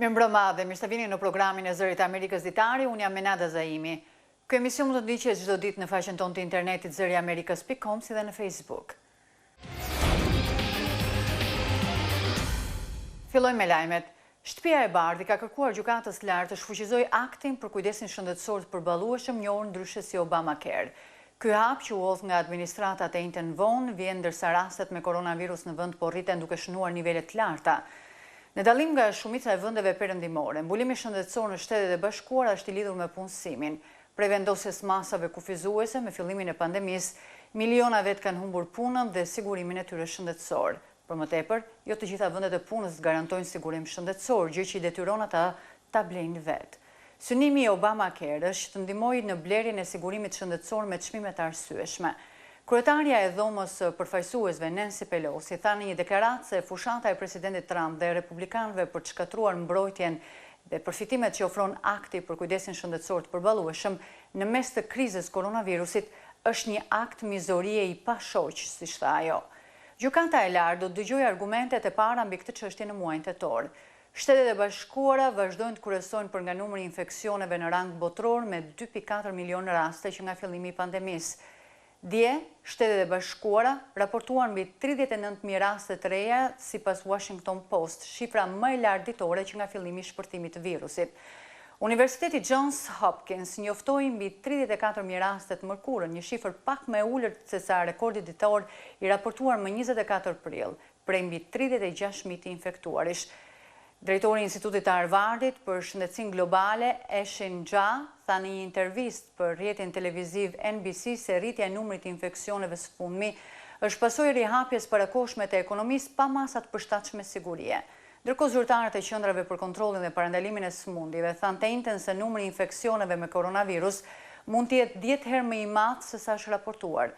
Mirëmbrëma dhe mirë se vini në programin e Zërit Amerikës Ditari, unë jam Menada Zaimi. Ky emision do të ndiqet çdo ditë në faqen tonë të internetit zëriamerikës.com si dhe në Facebook. Fillojmë me lajmet. Shtëpia e Bardhi ka kërkuar gjykatës lartë të shfuqizojë aktin për kujdesin shëndetësor të përballueshëm, njohur ndryshe si Obamacare. Ky hap që u hodh nga administratat e njëjtën vonë vjen ndërsa rastet me koronavirus në vend po rriten duke shënuar nivele të larta. Në dallim nga shumica e vendeve perëndimore, mbulimi shëndetësor në Shtetet e Bashkuara është i lidhur me punësimin. Prej vendosjes masave kufizuese me fillimin e pandemisë, miliona vet kanë humbur punën dhe sigurimin e tyre shëndetësor. Për më tepër, jo të gjitha vendet e punës garantojnë sigurim shëndetësor, gjë që i detyron ata ta blejnë vetë. Synimi i Obamacare është të ndihmojë në blerjen e sigurimit shëndetësor me çmime të arsyeshme. Kryetarja e dhomës përfaqësuesve Nancy Pelosi tha në një deklaratë se fushata e presidentit Trump dhe republikanëve për të shkatruar mbrojtjen dhe përfitimet që ofron akti për kujdesin shëndetësor të përballueshëm në mes të krizës koronavirusit është një akt mizorie i pashoq, siç tha ajo. Gjykata e lartë do të dëgjojë argumentet e para mbi këtë çështje në muajin tetor. Shtetet e Bashkuara vazhdojnë të kryesojnë për nga numri i infeksioneve në rang botror me 2.4 milion raste që nga fillimi i pandemisë. Dje, Shtetet e Bashkuara raportuan mbi 39.000 raste të reja sipas Washington Post, shifra më e lartë ditore që nga fillimi i shpërtimit të virusit. Universiteti Johns Hopkins njoftoi mbi 34.000 raste të mërkurën, një shifër pak më e ulët se sa rekordi ditor i raportuar më 24 prill, prej mbi 36.000 të infektuarish. Drejtori i Institutit të Harvardit për Shëndetësinë Globale, Eshin Jha, tha në një intervistë për rrjetin televiziv NBC se rritja e numrit të infeksioneve së fundmi është pasojë e rihapjes parakohshme të ekonomisë pa masa të përshtatshme sigurie. Ndërkohë zyrtarët e qendrave për kontrollin dhe parandalimin e sëmundjeve thanë të njëjtën se numri i infeksioneve me koronavirus mund të jetë 10 herë më i madh se sa është raportuar.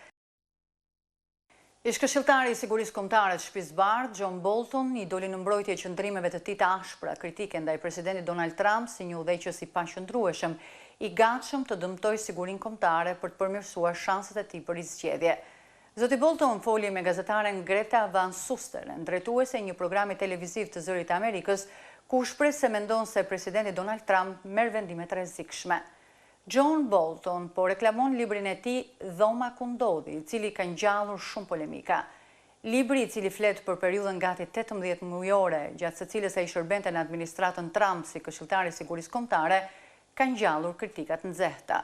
Ish-këshilltari i sigurisë kombëtare të Shtëpisë Bardh, John Bolton, i doli në mbrojtje qëndrimeve të tij të ashpra kritike ndaj presidentit Donald Trump si një udhëheqës i paqëndrueshëm, i gatshëm të dëmtojë sigurinë kombëtare për të përmirësuar shanset e tij për rizgjedhje. Zoti Bolton foli me gazetaren Greta Van Susteren, drejtuese e një programi televiziv të Zërit Amerikës, ku shpreh se mendon se presidenti Donald Trump merr vendime të rrezikshme. John Bolton po reklamon librin e tij Dhoma ku ndodhi, i cili ka ngjallur shumë polemika. Libri, i cili flet për periudhën gati 18 mujore, gjatë së cilës ai shërbente në administratën Trump si këshilltar i sigurisë kombëtare, ka ngjallur kritika të nxehta.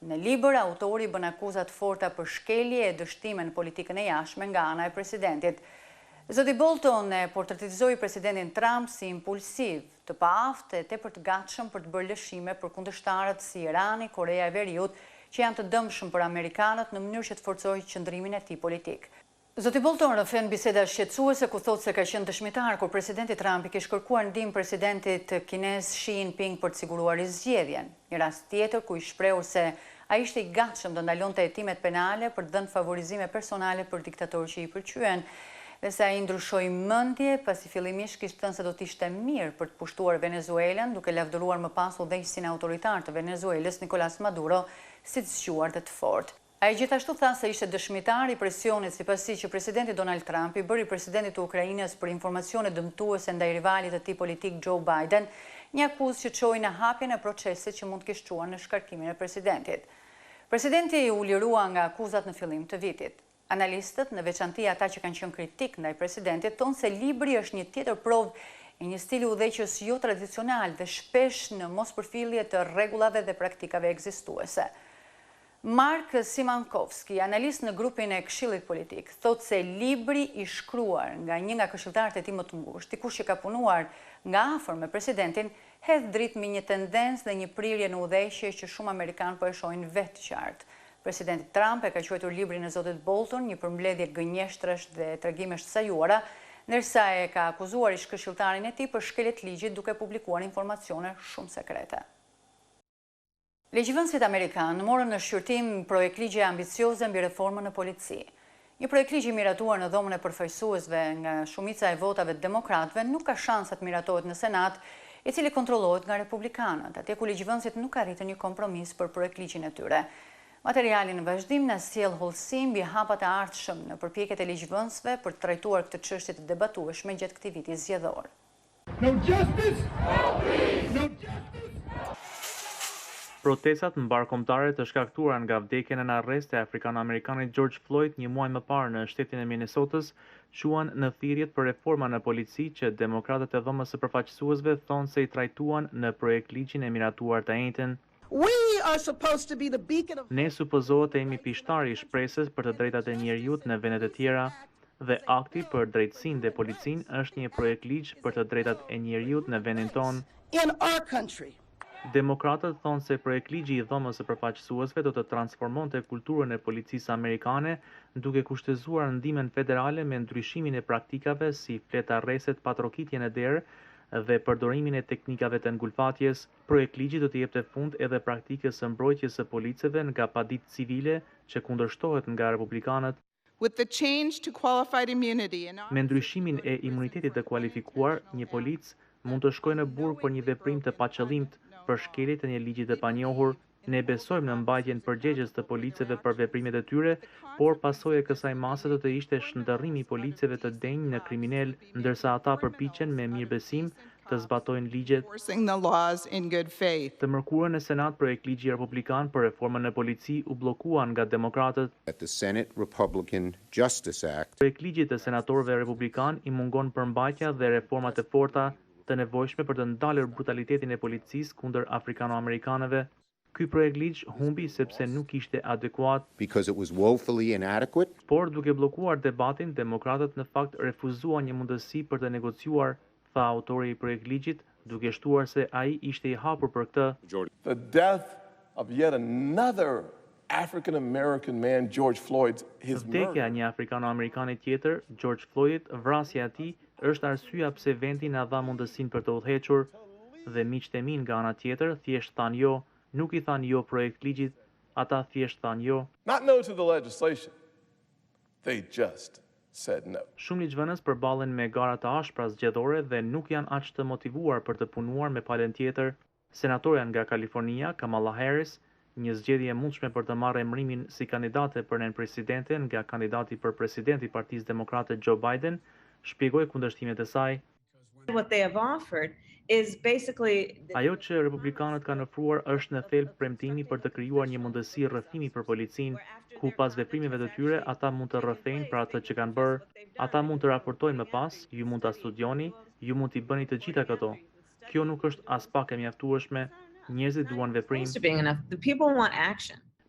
Në libër, autori bën akuzat forta për shkelje e dështime në politikën e jashtme nga ana e presidentit. Zoti Bolton e portretizoi presidentin Trump si impulsiv, të paaftë e tepër të gatshëm për të bërë lëshime për kundërshtarët si Irani, Korea e Veriut, që janë të dëmshëm për amerikanët në mënyrë që të forcojë qëndrimin e tij politik. Zoti Bolton rrëfen biseda shqetësuese ku thotë se ka qenë dëshmitar kur presidenti Trump i kishte kërkuar ndihmë presidentit kinez Xi Jinping për të siguruar zgjedhjen. Një rast tjetër ku i shprehur se ai ishte i gatshëm të ndalonte hetimet penale për të dhënë favorizime personale për diktatorë që i pëlqyen, dhe se ai ndryshoi mendje pasi fillimisht kishte thënë se do të ishte mirë për të pushtuar Venezuelën, duke lavdëruar më pas udhëheqësin autoritar të Venezuelës Nicolas Maduro si të zgjuar dhe të fortë. Ai gjithashtu tha se ishte dëshmitar i presionit sipasi që presidenti Donald Trump i bëri presidentit të Ukrainës për informacione dëmtuese ndaj rivalit të tij politik Joe Biden, një akuzë që çoi në hapjen e procesit që mund të kishte çuar në shkarkimin e presidentit. Presidenti u lirua nga akuzat në fillim të vitit. Analistët, në veçanti ata që kanë qenë kritik ndaj presidentit, thonë se libri është një tjetër provë e një stili udhëheqës jo tradicional dhe shpesh në mospërfillje të rregullave dhe praktikave ekzistuese. Mark Simankovski, analist në grupin e Këshillit Politik, thotë se libri i shkruar nga një nga këshilltarët e tij më të ngushtë, dikush që ka punuar nga afër me presidentin, hedh dritë mbi një tendencë dhe një prirje në udhëheqje që shumë amerikanë po e shohin vetë qartë. Presidenti Trump e ka quajtur librin e zotit Bolton një përmbledhje gënjeshtrash dhe tregimesh të sajuara, ndërsa e ka akuzuar ish-këshilltarin e tij për shkelje të ligjit duke publikuar informacione shumë sekrete. Ligjvënësit amerikanë morën në shqyrtim projekt ligje ambicioze mbi reformën në polici. Një projekt ligji miratuar në dhomën e përfaqësuesve nga shumica e votave të demokratëve nuk ka shansa të miratohet në Senat, i cili kontrollohet nga republikanët, atje ku ligjvënësit nuk arritën një kompromis për projekt ligjin e tyre. Materiali në vazhdim na sjell hollësi mbi hapat e ardhshëm në përpjekjet e ligjvënësve për të trajtuar këtë çështje të debatueshme gjatë këtij viti zgjedhor. No justice. No justice. Protestat mbarkombëtare të shkaktuara nga vdekjen në arrest e afrikan-amerikanit George Floyd një muaj më parë në shtetin e Minnesotës quan në thirrjet për reforma në polici që demokratët e dhomës së përfaqësuesve thonë se I trajtuan në projekt ligjin e miratuar të njëjtën. Ne supozohet të jemi pishtari I shpresës për të drejtat e njerëzit në vendet e tjera dhe akti për drejtësinë dhe policinë është një projekt ligj për të drejtat e njerëzit në vendin tonë. Demokratët thonë se projekt ligji I dhomës së përfaqësuesve do të transformonte kulturën e policisë amerikane duke kushtëzuar ndihmën federale me ndryshimin e praktikave si flet arrestet, patrokitjen e derë dhe përdorimin e teknikave të ngulfatjes. Projekt ligji do të jepte fund edhe praktikës së mbrojtjes së policëve nga paditë civile që kundërshtohet nga republikanët. Me ndryshimin e imunitetit të kualifikuar, një polic mund të shkojë në burg për një veprim të paqëllimt për shkelje të një ligji të panjohur. Ne besojmë në mbajtjen përgjegjës të policëve për veprimet e tyre, por pasojë e kësaj mase do të ishte shndërrimi I policëve të denjë në kriminal, ndërsa ata përpiqen me mirëbesim të zbatojnë ligjet. Të mërkurën në Senat projekt ligji republikan për reformën në polici u bllokuan nga demokratët. Projekt ligjit të senatorëve republikan I mungon përmbajtja dhe reformat e forta të nevojshme për të ndalur brutalitetin e policisë kundër afrikano-amerikanëve. Ky projekt ligj humbi sepse nuk ishte adekuat. Por duke bllokuar debatin, demokratët në fakt refuzuan një mundësi për të negociuar, tha autori I projekt ligjit, duke shtuar se ai ishte I hapur për këtë. The death of yet another African-American man, George Floyd, Vdekja një afrikano-amerikanit tjetër, George Floyd, vrasja e tij është arsyeja pse vendi na dha mundësinë për të udhëhequr dhe miqtë e mi nga ana tjetër thjesht thanë jo, nuk I thanë jo projekt ligjit, ata thjesht thanë jo. Not no to the legislation. They just said no. Shumë ligjvënës përballen me gara të ashpra zgjedhore dhe nuk janë aq të motivuar për të punuar me palën tjetër. Senatorja nga Kalifornia, Kamala Harris, një zgjedhje e mundshme për të marrë emrimin si kandidate për nën presidente nga kandidati për president I Partisë Demokrate Joe Biden, shpjegoi kundërshtimet e saj. Ajo që republikanët kanë ofruar është në thelb premtimi për të krijuar një mundësi rrëfimi për policinë, ku pas veprimeve të tyre ata mund të rrëfejnë për atë që kanë bërë. Ata mund të raportojnë më pas, ju mund ta studioni, ju mund t'i bëni të gjitha këto. Kjo nuk është as pak e mjaftueshme. Njerëzit duan veprim.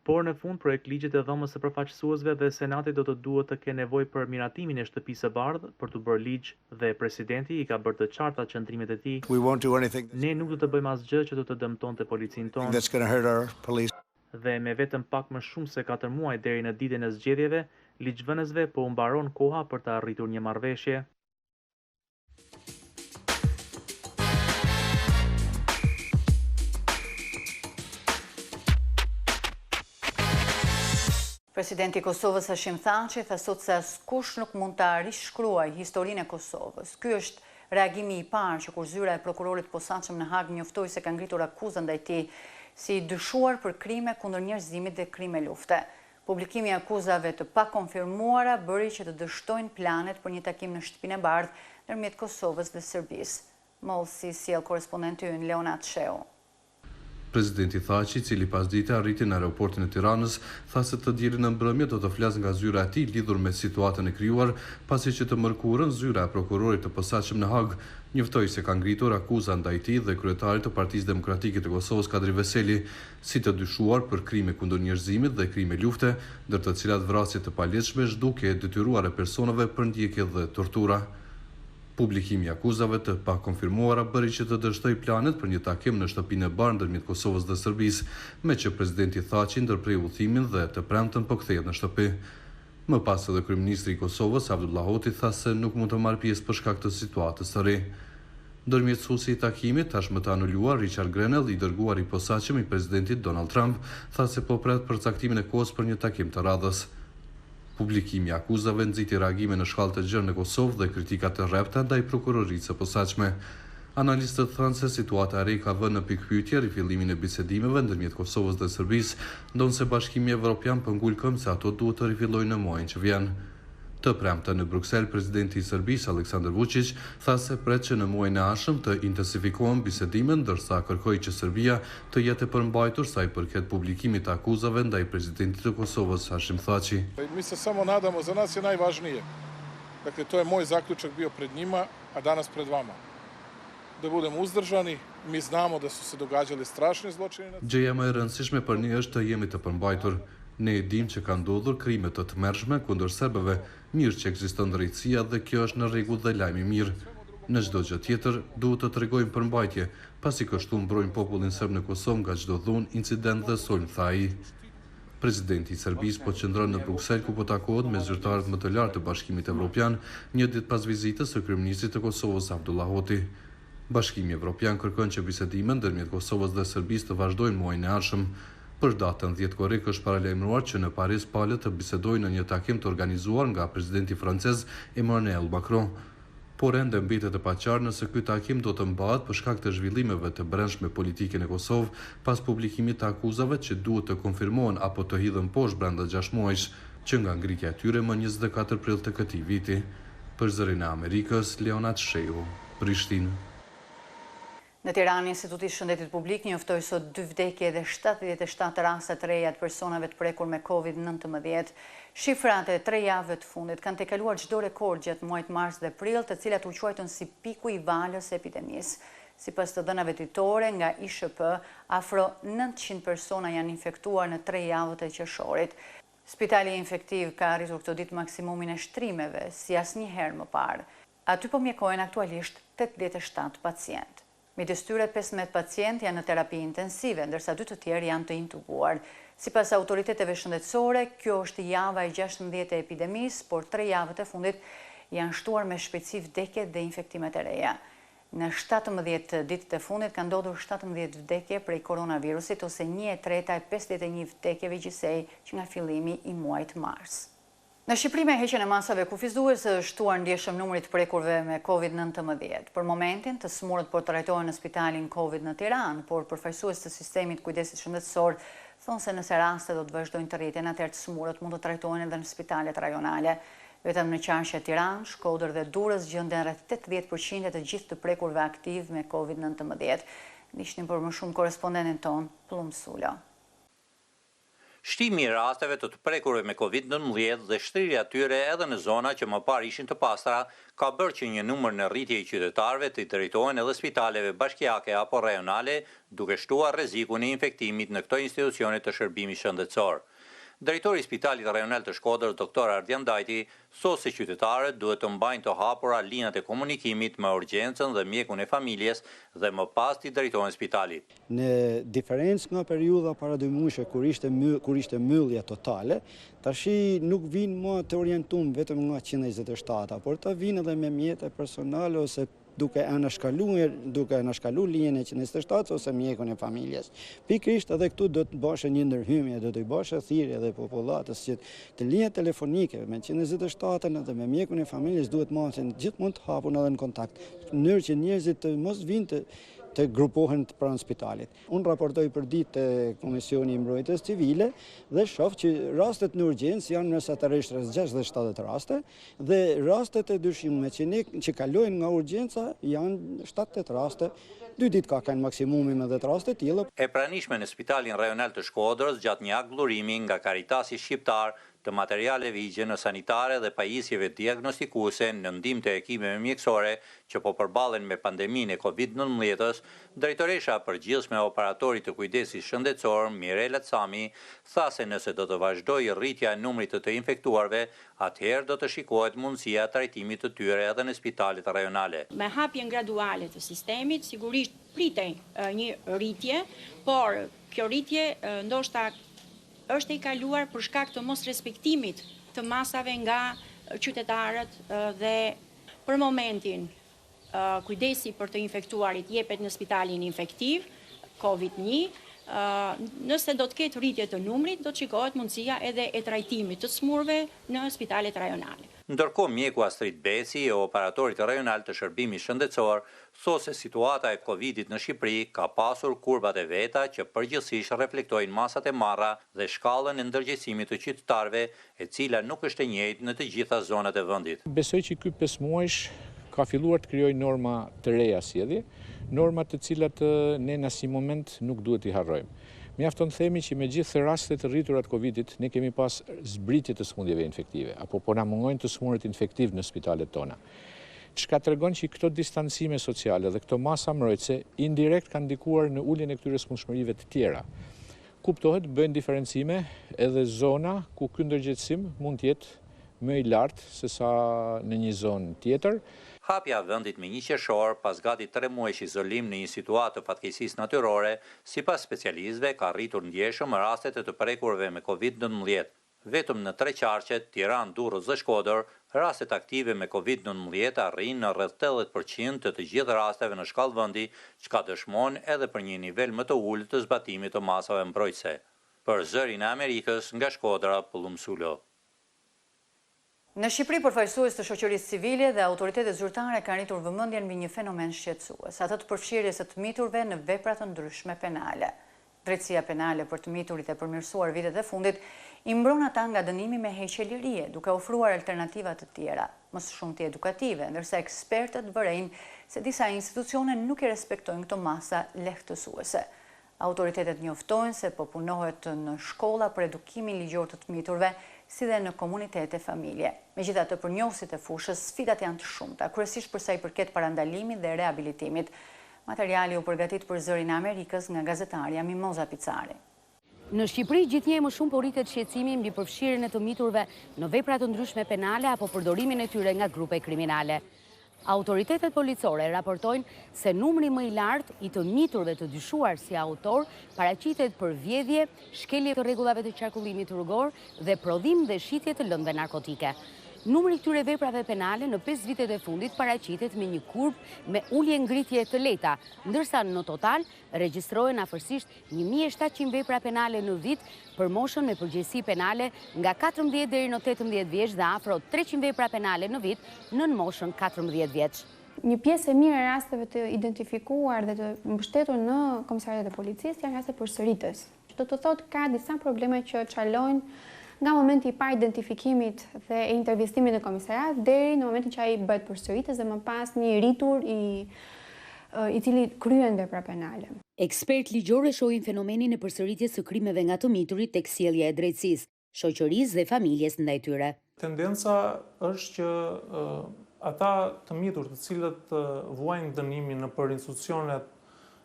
Por në fund projekt ligjet e dhomës së përfaqësuesve dhe Senati do të duhet të kenë nevojë për miratimin e shtëpisë së bardhë për të bërë ligj dhe presidenti I ka bërë të qarta qëndrimet e tij. Ne nuk do të bëjmë asgjë që do të dëmtonte policinë tonë. Dhe me vetëm pak më shumë se 4 muaj deri në ditën e zgjedhjeve, ligjvënësve po u mbaron koha për të arritur një marrëveshje. Presidenti I Kosovës Hashim Thaçi tha sot se askush nuk mund ta rishkruajë historinë e Kosovës. Ky është reagimi I parë që kur zyra e prokurorit posaçëm në Hag njoftoi se ka ngritur akuzën ndaj tij si dyshuar për krime kundër njerëzimit dhe krime lufte. Publikimi I akuzave të pakonfirmuara bëri që të dështojnë planet për një takim në Shtëpinë e Bardhë ndërmjet Kosovës dhe Serbisë. Mollsi sjell korrespondenti ynë Leonat Sheu. Presidenti Thaçi, I cili pas dite arriti në aeroportin e Tiranës, tha se të dielën në mbrëmje do të flasë nga zyra e tij lidhur me situatën e krijuar, pasi që të mërkurën zyra e prokurorit të posaçëm në Hag njoftoi se ka ngritur akuza ndaj tij dhe kryetarit të Partisë Demokratike të Kosovës Kadri Veseli si të dyshuar për krime kundër njerëzimit dhe krime lufte, ndër të cilat vrasje të palegjshme, zhdukje e detyruara personave për ndjekje dhe tortura. Publikimi I akuzave të pakonfirmuara bëri që të dështoj planet për një takim në Shtëpinë e Bardhë ndërmjet Kosovës dhe Serbisë, me që presidenti Thaçi ndërprej udhëtimin dhe të premten po kthehet në shtëpi. Më pas edhe kryeministri I Kosovës Abdullah Hoti tha se nuk mund të marrë pjesë për shkak të situatës së re. Ndërmjetësuesi I takimit, tashmë të anuluar, Richard Grenell, I dërguar I posaçëm I presidentit Donald Trump, tha se po pret përcaktimin e kohës për një takim të radhës. Publikimi I akuzave nxiti reagime në shkallë të gjerë në Kosovë dhe kritika të rrepta ndaj prokurorisë së posaçme. Analistët thënë se situata e re ka vënë në pikpyetje rifillimin e bisedimeve ndërmjet Kosovës dhe Serbisë, ndonse Bashkimi Evropian po ngul këmbë se ato duhet të rifillojnë në muajin që vjen. Të premte në Bruksel, presidenti i Serbisë Aleksandar Vučić tha se pret që në muajin e ardhshëm të intensifikohen bisedimet, ndërsa kërkoi që Serbia të jetë e përmbajtur sa i përket publikimit të akuzave ndaj presidentit të Kosovës Hashim Thaçi. Mi se samo nadamo, za nas je najvažnije. Dakle, to je moj zaključak bio pred njima, a danas pred vama. Da budemo uzdržani, mi znamo da su se događali strašni zločini. Gjëja më e rëndësishme për ne është të jemi të përmbajtur. Ne e dim që kanë ndodhur krime të tmerrshme kundër serbëve, mirë që ekziston drejtësia dhe kjo është në rregull dhe lajm i mirë. Në çdo gjë tjetër duhet të tregojmë përmbajtje, pasi kështu mbrojmë popullin serb në Kosovë nga çdo dhunë, incident dhe sulm, tha ai. Presidenti i Serbisë po qëndron në Bruksel ku po takohet me zyrtarët më të lartë të Bashkimit Evropian, një ditë pas vizitës së kryeministrit të Kosovës Abdullah Hoti. Bashkimi Evropian kërkon që bisedimet ndërmjet Kosovës dhe Serbisë të vazhdojnë muajin e ardhshëm. Për datën 10 korrik është paralajmëruar që në Paris palët të bisedojnë në një takim të organizuar nga presidenti francez Emmanuel Macron. Por ende mbetet e paqartë nëse ky takim do të mbahet për shkak të zhvillimeve të brendshme politike në Kosovë pas publikimit të akuzave që duhet të konfirmohen apo të hidhen poshtë brenda 6 muajsh, që nga ngritja e tyre më 24 prill të këtij viti. Për Zërin e Amerikës, Leonat Shehu, Prishtinë. Në Tiranë, Instituti i Shëndetit Publik njoftoi sot 2 vdekje dhe 77 raste të reja të personave të prekur me COVID-19. Shifrat e 3 javëve të fundit kanë tejkaluar çdo rekord gjatë muajit mars dhe prill, të cilat u quajtën si piku i valës së epidemisë. Sipas të dhënave ditore nga ISHP, afro 900 persona janë infektuar në 3 javët e qershorit. Spitali infektiv ka arritur këtë ditë maksimumin e shtrimeve, si asnjëherë më parë. Aty po mjekohen aktualisht 87 pacientë. Midis tyre 15 pacientë janë në terapi intensive, ndërsa 2 të tjerë janë të intubuar. Sipas autoriteteve shëndetësore, kjo është java e 16 e epidemisë, por 3 javët e fundit janë shtuar me shpejtësi vdekjet dhe infektimet e reja. Në 17 ditët e fundit ka ndodhur 17 vdekje prej koronavirusit ose 1/3 e 51 vdekjeve gjithsej që nga fillimi i muajit mars. Në Shqipëri me heqjen e masave kufizuese është shtuar ndjeshëm numri të prekurve me COVID-19. Për momentin, të smurët po trajtohen në spitalin COVID në Tiranë, por përfaqësues të sistemit kujdesit shëndetësor thonë se nëse rastet do të vazhdojnë të rriten, atëherë të smurët mund të trajtohen edhe në spitalet rajonale. Vetëm në Qershor, Tiranë, Shkodër dhe Durrës gjenden rreth 80% të gjithë të prekurve aktiv me COVID-19. Ndihni për më shumë korespondentin ton, Plum Sulo. Shtimi i rasteve të prekurve me COVID-19 dhe shtrirja tyre edhe në zona që më parë ishin të pastra ka bërë që një numër në rritje i qytetarëve të drejtohen edhe spitaleve bashkiake apo rajonale, duke shtuar rrezikun e infektimit në këto institucione të shërbimit shëndetësor. Drejtori i Spitalit Rajonal të Shkodrës, Dr. Ardian Dajti, thotë se qytetarët duhet të mbajnë të hapura linjat e komunikimit me urgjencën dhe mjekun e familjes dhe më pas t'i drejtohen spitalit. Në diferencë nga periudha para 2 muajsh kur ishte mbyllje totale, tashi nuk vinë më të orientuar vetëm nga 127, por të vinë edhe me mjete personale ose duke anashkaluar linjën e 127 ose mjekun e familjes. Pikërisht edhe këtu do të bësh një ndërhyjje, do të bësh thirrje edhe popullatës që të linjat telefonike me 127 dhe me mjekun e familjes duhet marrin gjithmonë të hapur edhe në kontakt, në mënyrë që njerëzit të mos vinë të grupohen pranë spitalit. Unë raportoj për ditë te Komisioni i Mbrojtjes Civile dhe shoh që rastet në urgjencë janë mesatërisht rreth 60-70 raste dhe rastet e dyshimueshme që kalojnë nga urgjenca janë 7-8 raste. 2 ditë ka kanë maksimumin me 10 raste të tilla. E pranishme në Spitalin Rajonal të Shkodrës gjatë një akllurimi nga Karitasi Shqiptar të materialeve higjieno-sanitare dhe pajisjeve diagnostikuese në ndihmë të ekipeve mjekësore që po përballen me pandeminë e COVID-19, drejtoresha përgjithshme e operatorit të kujdesit shëndetësor, Mirela Sami, tha se nëse do të vazhdojë rritja e numrit të infektuarve, atëherë do të shikohet mundësia e trajtimit të tyre edhe në spitalet rajonale. Me hapjen graduale të sistemit, sigurisht pritej një rritje, por kjo rritje ndoshta është e kaluar për shkak të mos respektimit të masave nga qytetarët dhe për momentin kujdesi për të infektuarit jepet në spitalin infektiv COVID-1. Nëse do të ketë rritje të numrit, do të shikohet mundësia edhe e trajtimit të smurve në spitalet rajonale. Ndërkohë mjeku Astrid Beci e operatorit rajonal të shërbimit shëndetësor thotë se situata e Covidit në Shqipëri ka pasur kurbat e veta që përgjithsisht reflektojnë masat e marra dhe shkallën e ndërgjegjësimit të qytetarëve, e cila nuk është e njëjtë në të gjitha zonat e vendit. Besoj që ky 5 muajsh ka filluar të krijojë norma të reja sjellje, norma të cilat ne në asnjë moment nuk duhet i harrojmë. Mjafton themi që me gjithë rastet të rriturat Covidit, ne kemi pas zbritje të sëmundjeve infektive, apo po na mungojnë të smurët infektiv në spitalet tona. Çka tregon që këto distancime sociale dhe këto masa mbrojtëse indirekt kanë ndikuar në uljen e këtyre smundshmërive të tjera. Kuptohet, bëjnë diferencime edhe zona ku ky ndërgjegjësim mund të jetë më i lartë se sa në një zonë tjetër. Hapja vendit me një qershor pas gati 3 muajsh izolim në një situatë të fatkeqësisë natyrore, sipas specialistëve ka rritur ndjeshëm rastet e të prekurve me Covid-19. Vetëm në 3 qarqet, Tiranë, Durrës dhe Shkodër, rastet aktive me Covid-19 arrin në rreth 80% të gjithë rasteve në shkallë vendi, çka dëshmon edhe për një nivel më të ulët të zbatimit të masave mbrojtëse. Për Zërin e Amerikës, nga Shkodra, Pullum Sulo. Në Shqipëri, përfaqësues të shoqërisë civile dhe autoritetet zyrtare kanë rritur vëmendjen mbi një fenomen shqetësues, atë të përfshirjes së të miturve në vepra të ndryshme penale. Drejtësia penale për të miturit e përmirësuar vitet e fundit i mbron ata nga dënimi me heqje lirie, duke ofruar alternativa të tjera, më së shumti edukative, ndërsa ekspertët vërejnë se disa institucione nuk i respektojnë këto masa lehtësuese. Autoritetet njoftojnë se po punohet në shkolla për edukimin ligjor të të miturve, si dhe në komunitete familje. Megjithatë, për njohësit e fushës, sfidat janë të shumta, kryesisht për sa i përket parandalimit dhe rehabilitimit. Materiali u përgatit për Zërin e Amerikës nga gazetarja Mimoza Picari. Në Shqipëri, gjithnjë më shumë po rritet shqetësimi mbi përfshirjen e të miturve në vepra të ndryshme penale apo përdorimin e tyre nga grupe kriminale. Autoritetet policore raportojnë se numri më i lartë i të miturve të dyshuar si autor paraqitet për vjedhje, shkelje të rregullave të qarkullimit rrugor dhe prodhim dhe shitje të lëndëve narkotike. Numri i këtyre veprave penale në 5 vitet e fundit paraqitet me një kurb me ulje ngritje të lehta, ndërsa në total regjistrohen afërsisht 1700 vepra penale në vit për moshën me përgjegjësi penale nga 14 deri në 18 vjeç dhe afro 300 vepra penale në vit në moshën 14 vjeç. Një pjesë e mirë e rasteve të identifikuar dhe të mbështetur në komisariatet e policisë janë raste përsëritës. Do të thotë ka disa probleme që çalojnë nga momenti i parë identifikimit dhe e intervistimit në komisariat deri në momentin që ai bëhet përsëritës dhe më pas një rritur i cili kryen vepra penale. Ekspert ligjore shohin fenomenin e përsëritjes së krimeve nga të miturit tek sjellja e drejtësisë, shoqërisë dhe familjes ndaj tyre. Tendenca është që ata të mitur të cilët vuajnë dënimin nëpër institucionet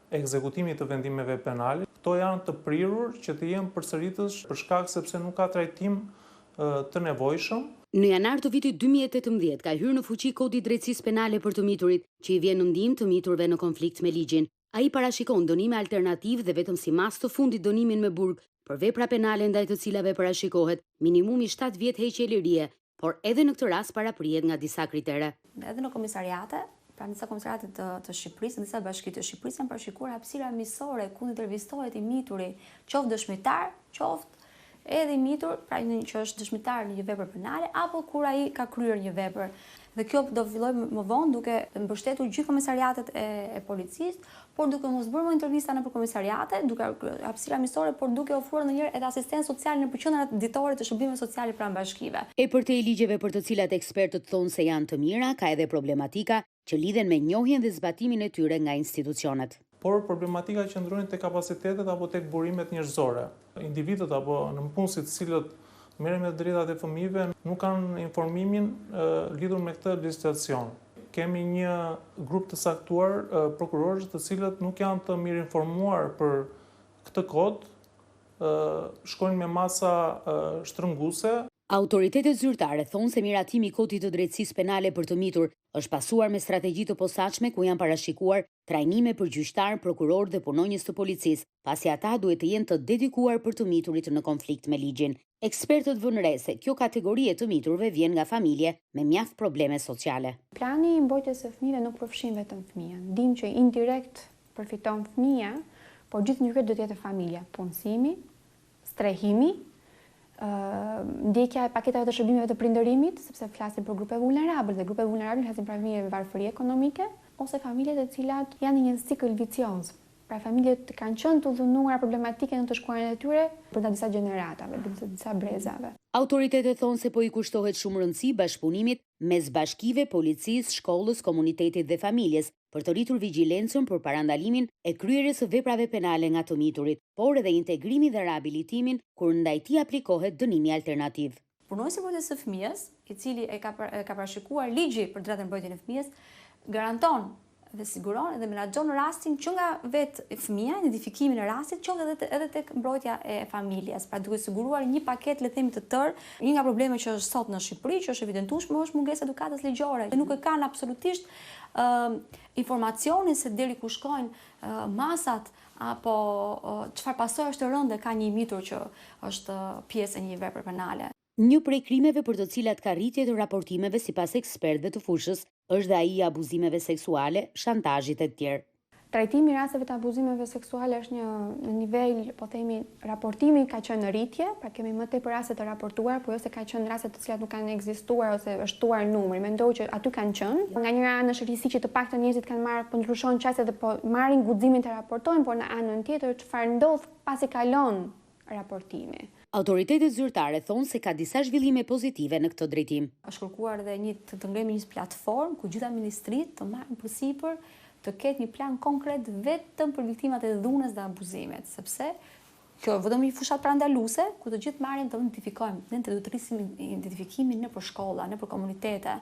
e ekzekutimit të vendimeve penale, këto janë të prirur që të jenë përsëritës për shkak sepse nuk ka trajtim të nevojshëm. Në janar të vitit 2018 ka hyrë në fuqi Kodi i Drejtësisë Penale për të miturit, që i vjen në ndihmë të miturve në konflikt me ligjin. Ai parashikon dënime alternativ dhe vetëm si mas të fundit dënimin me burg, për vepra penale ndaj të cilave parashikohet minimumi 7 vjet heqje lirie, por edhe në këtë rast paraprihet nga disa kritere. Edhe në komisariate, pra disa komisariate të Shqipërisë, disa bashki të Shqipërisë janë parashikuar hapësira miqësore ku intervistohet i mituri, qoftë dëshmitar, qoftë edhe i mitur, pra që është dëshmitar në një vepër penale, apo kur ai ka kryer një vepër. Dhe kjo do fillojë më vonë duke mbështetur gjithë komisariatet e policisë, por duke mos bërë më intervista nëpër komisariate, duke hapësira miqësore, por duke ofruar ndonjëherë edhe asistencë sociale nëpër qendrat ditore të shërbimeve sociale pranë bashkive. E përtej ligjeve për të cilat ekspertët thonë se janë të mira, ka edhe problematika që lidhen me njohjen dhe zbatimin e tyre nga institucionet. Por problematika qëndron te kapacitetet apo tek burimet njerëzore. Individët apo nënpunësit cilët merren me drejtat e fëmijëve nuk kanë informimin lidhur me këtë legjislacion. Kemi një grup të saktuar prokurorësh të cilët nuk janë të mirë informuar për këtë kod, shkojnë me masa shtrënguese. Autoritetet zyrtare thonë se miratimi i Kodit të Drejtësisë Penale për të mitur është pasuar me strategji të posaçme ku janë parashikuar trajnime për gjyqtar, prokuror dhe punonjës të policisë, pasi ata duhet të jenë të dedikuar për të miturit në konflikt me ligjin. Ekspertët vënë re se kjo kategori e të miturve vjen nga familje me mjaft probleme sociale. Plani i mbrojtjes së fëmijëve nuk përfshin vetëm fëmijën. Dim që indirekt përfiton fëmia, por gjithnjëherë do të jetë familja, punësimi, strehimi Ndjekja e paketave të shërbimeve të prindërimit, sepse flasim për grupe vulnerabël dhe grupe vulnerabël flasim për familje me varfëri ekonomike ose familjet e cilat janë në një cikël vicioz. Pra familjet kanë qenë të dhunuara problematike në të shkuarën e tyre brenda disa gjeneratave, brenda disa brezave. Autoritetet thonë se po i kushtohet shumë rëndësi bashkëpunimit mes bashkive, policisë, shkollës, komunitetit dhe familjes për të rritur vigjilencën për parandalimin e kryerjes së veprave penale nga të miturit, por edhe integrimi dhe rehabilitimin kur ndaj tij aplikohet dënimi alternativ. Punojësi i mbrojtjes së fëmijës, i cili e ka parashikuar ligji për drejtën e mbrojtjes së fëmijës, garanton dhe siguron dhe menaxhon rastin që nga vetë fëmia, identifikimin e rastit, qoftë edhe tek mbrojtja e familjes, pra duke siguruar një paketë le të themi të tërë. Një nga problemet që është sot në Shqipëri, që është evidentueshme, është mungesa e edukatës ligjore. Nuk e kanë absolutisht informacionin se deri ku shkojnë masat apo çfarë pasojë është rënde ka një mitur që është pjesë e një vepre penale. Një prej krimeve për të cilat ka rritje të raportimeve sipas ekspertëve të fushës është dhe ai i abuzimeve seksuale, shantazhit e tjerë. Trajtimi i rasteve të abuzimeve seksuale është në nivel, po themi, raportimi ka qenë në rritje, pra kemi më tepër raste të raportuar, por jo se ka qenë raste të cilat nuk kanë ekzistuar ose është tuar numri. Mendoj që aty kanë qenë. Nga njëra anë është rrisi që të paktën njerëzit kanë marrë, po ndryshon çështjet dhe po marrin guximin të raportojnë, por në anën tjetër çfarë ndodh pasi kalon raportimi. Autoritetet zyrtare thonë se ka disa zhvillime pozitive në këtë drejtim. Është kërkuar dhe të ngremi një platformë ku gjitha ministritë të marrin përsipër të ketë një plan konkret vetëm për viktimat e dhunës dhe abuzimit, sepse kjo vetëm një fushat parandaluese ku të gjithë marrin të identifikojmë, ne duhet të rrisim identifikimin nëpër shkolla, nëpër komunitete.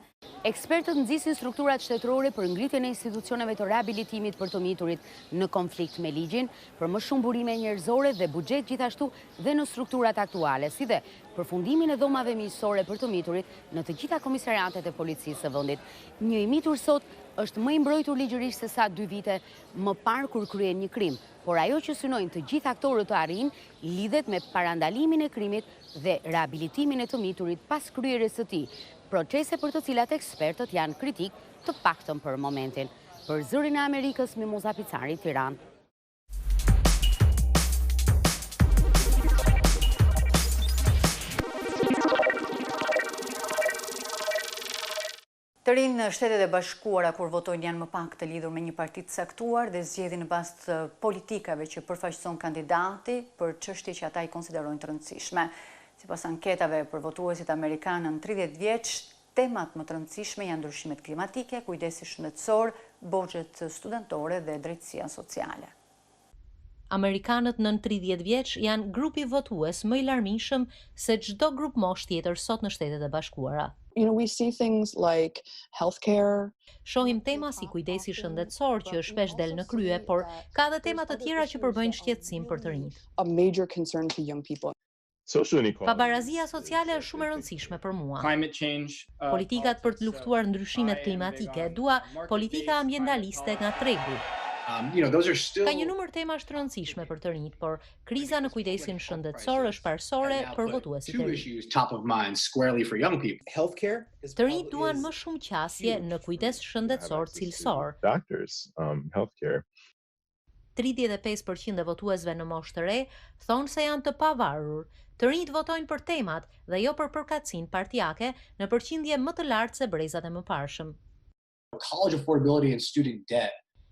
Ekspertët nxisin strukturat shtetërore për ngritjen e institucioneve të rehabilitimit për të miturit në konflikt me ligjin, për më shumë burime njerëzore dhe buxhet gjithashtu dhe në strukturat aktuale, si dhe përfundimin e dhomave miqësore për të miturit në të gjitha komisariatet e policisë së vendit. Një i mitur sot është më i mbrojtur ligjërisht se sa 2 vite më parë kur kryen një krim, por ajo që synojnë të gjithë aktorët të arrijnë lidhet me parandalimin e krimit dhe rehabilitimin e të miturit pas kryerjes së tij, procese për të cilat ekspertët janë kritik, të paktën për momentin. Për Zërin e Amerikës, Mimoza Picari, Tiranë. Të rinë në Shtetet e Bashkuara kur votojnë janë më pak të lidhur me një parti të caktuar dhe zgjedhin në bazë të politikave që përfaqëson kandidati për çështje që ata i konsiderojnë të rëndësishme. Sipas anketave për votuesit amerikanë në 30 vjeç, temat më të rëndësishme janë ndryshimet klimatike, kujdesi shëndetësor, borxhet studentore dhe drejtësia sociale. Amerikanët nën 30 vjeç janë grupi votues më i larmishëm se çdo grup moshë tjetër sot në Shtetet e Bashkuara. We see things like healthcare. Shohim tema si kujdesi shëndetësor që shpesh del në krye, por ka edhe tema të tjera që përbëjnë shqetësim për të rinjt. A major concern to young people. Pabarazia sociale është shumë e rëndësishme për mua. Politikat për të luftuar ndryshimet klimatike, dua politika ambientaliste nga tregu. Ka një numër temash të rëndësishme për të rinjt, por kriza në kujdesin shëndetësor është parësore për votuesit e rinj. Të rinjt duan më shumë qasje në kujdes shëndetësor cilësor. 35% e votuesve në moshë të re thonë se janë të pavarur. Të rinjt votojnë për temat dhe jo për përkatësinë partijake në përqindje më të lartë se brezat e mëparshëm.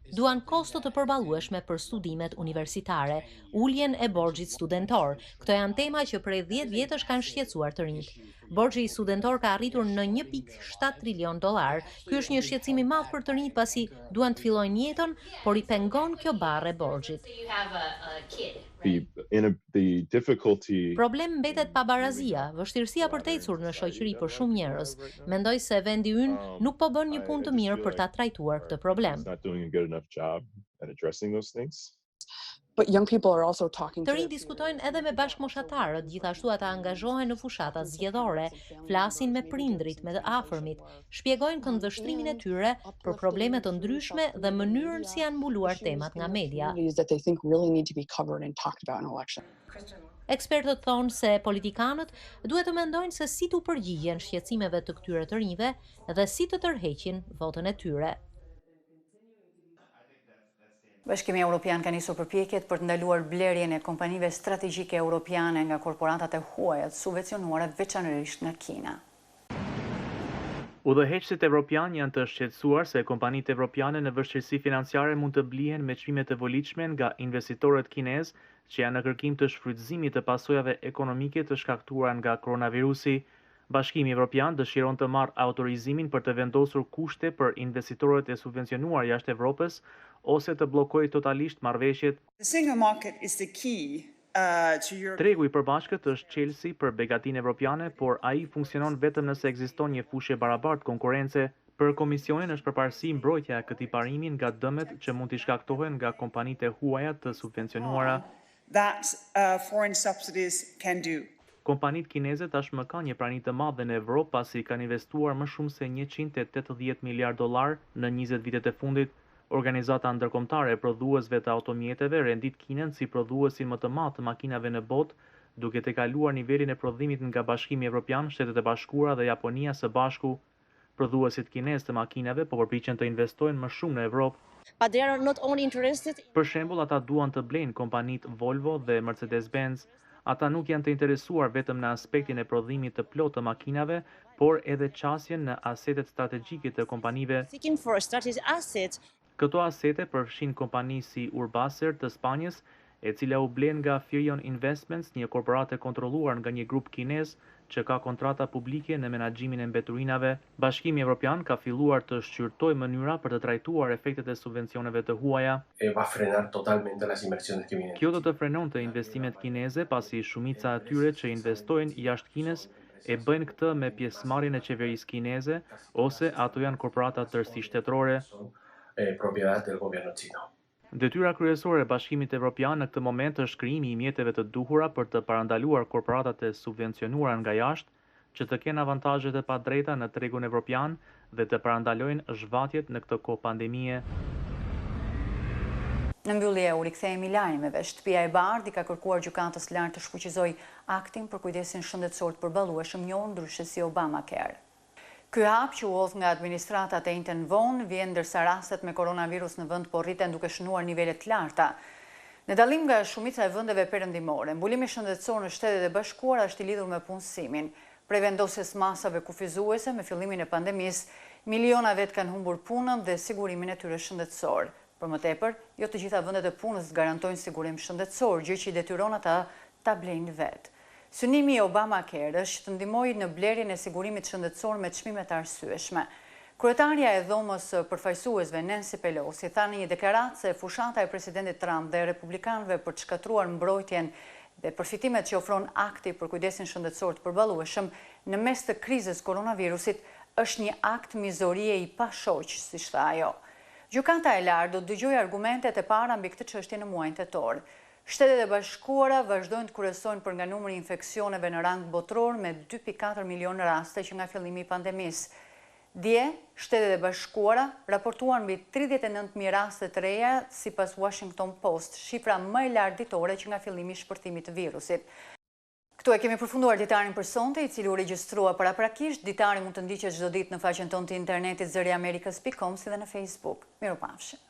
Duan kosto të përballueshme për studimet universitare, uljen e borxhit studentor. Këto janë tema që prej 10 vjetësh kanë shqetësuar të rinjt. Borxhi studentor ka arritur në 1.7 trilion dollar. Ky është një shqetësim i madh për të rinjt pasi duan të fillojnë jetën, por i pengon kjo barre borxhit. Problem mbetet pabarazia, vështirësia për të ecur në shoqëri për shumë njerëz. Mendoj se vendi ynë nuk po bën një punë të mirë për ta trajtuar këtë problem. Të rinj diskutojnë edhe me bashkëmoshatarët, gjithashtu ata angazhohen në fushata zgjedhore, flasin me prindrit, me të afërmit, shpjegojnë këndvështrimin e tyre për probleme të ndryshme dhe mënyrën si janë mbuluar temat nga media. Ekspertët thonë se politikanët duhet të mendojnë se si t'u përgjigjen shqetësimeve të këtyre të rinjve dhe si të tërheqin votën e tyre. Bashkimi Evropian ka nisur përpjekjet për të ndaluar blerjen e kompanive strategjike europiane nga korporatat e huaja të subvencionuara veçanërisht nga Kina. Udhëheqësit evropian janë të shqetësuar se kompanitë evropiane në vështirësi financiare mund të blihen me çmime të volitshme nga investitorët kinez që janë në kërkim të shfrytëzimit të pasojave ekonomike të shkaktuara nga koronavirusi. Bashkimi Evropian dëshiron të marrë autorizimin për të vendosur kushte për investitorët e subvencionuar jashtë Evropës ose të bllokojë totalisht marrëveshjet. Tregu i përbashkët është çelësi për begatinë evropiane, por ai funksionon vetëm nëse ekziston një fushë barabartë konkurrence. Për Komisionin është përparësi mbrojtja e këtij parimi nga dëmet që mund t'i shkaktohen nga kompanitë e huaja të subvencionuara. Kompanitë kineze tashmë kanë një prani të madhe në Evropë pasi kanë investuar më shumë se 180 miliard dollar në 20 vitet e fundit. Organizata ndërkombëtare e prodhuesve të automjeteve rendit Kinën si prodhuesin më të madh të makinave në botë, duke tejkaluar nivelin e prodhimit nga Bashkimi Evropian, Shtetet e Bashkuara dhe Japonia së bashku. Prodhuesit kinezë të makinave po përpiqen të investojnë më shumë në Evropë. Për shembull, ata duan të blejnë kompanitë Volvo dhe Mercedes-Benz. Ata nuk janë të interesuar vetëm në aspektin e prodhimit të plotë të makinave, por edhe qasjen në asetet strategjike të kompanive. Këto asete përfshin kompani si Urbaser të Spanjës, e cila u blen nga Firion Investments, një korporate kontrolluar nga një grup kinez që ka kontrata publike në menaxhimin e mbeturinave. Bashkimi Evropian ka filluar të shqyrtojë mënyra për të trajtuar efektet e subvencioneve të huaja. Kjo do të frenonte investimet kineze pasi shumica e tyre që investojnë jashtë Kinës e bëjnë këtë me pjesëmarrjen e qeverisë kineze ose ato janë korporata tërësi shtetërore. Detyra kryesore e Bashkimit Evropian në këtë moment është krijimi i mjeteve të duhura për të parandaluar korporatat e subvencionuara nga jashtë që të kenë avantazhet e padrejta në tregun evropian dhe të parandalojnë zhvatjet në këtë kohë pandemie. Në mbyllje u rikthehemi lajmeve. Shtëpia e Bardhë ka kërkuar gjykatës lartë të shfuqizojë aktin për kujdesin shëndetësor të përballueshëm, njohur ndryshe si Obamacare. Ky hap që u hodh nga administratat e njëjtën vonë vjen ndërsa rastet me koronavirus në vend po rriten duke shënuar nivele të larta. Në dallim nga shumica e vendeve perëndimore, mbulimi shëndetësor në Shtetet e Bashkuara është i lidhur me punësimin. Prej vendosjes masave kufizuese me fillimin e pandemisë, miliona vet kanë humbur punën dhe sigurimin e tyre shëndetësor. Për më tepër, jo të gjitha vendet e punës garantojnë sigurim shëndetësor, gjë që i detyron ata ta blejnë vetë. Synimi i Obamacare është të ndihmojë në blerjen e sigurimit shëndetësor me çmime të arsyeshme. Kryetaria e dhomës përfaqësuesve Nancy Pelosi tha në një deklaratë se fushata e presidentit Trump dhe republikanëve për të shkatruar mbrojtjen dhe përfitimet që ofron akti për kujdesin shëndetësor të përballueshëm në mes të krizës koronavirusit është një akt mizorie i pashoq, siç tha ajo. Gjykata e lartë do të dëgjojë argumentet e para mbi këtë çështje në muajin tetor. Shtetet e Bashkuara vazhdojnë të kryesojnë për nga numri i infeksioneve në rang botror me 2.4 milion raste që nga fillimi i pandemisë. Dje, Shtetet e Bashkuara raportuan mbi 39.000 raste të reja sipas Washington Post, shifra më e lartë ditore që nga fillimi i shpërtimit të virusit. Këtu e kemi përfunduar ditarin për sonte, i cili u regjistrua paraprakisht. Ditari mund të ndiqet çdo ditë në faqen tonë të internetit zëriamerikës.com si dhe në Facebook. Mirupafshim.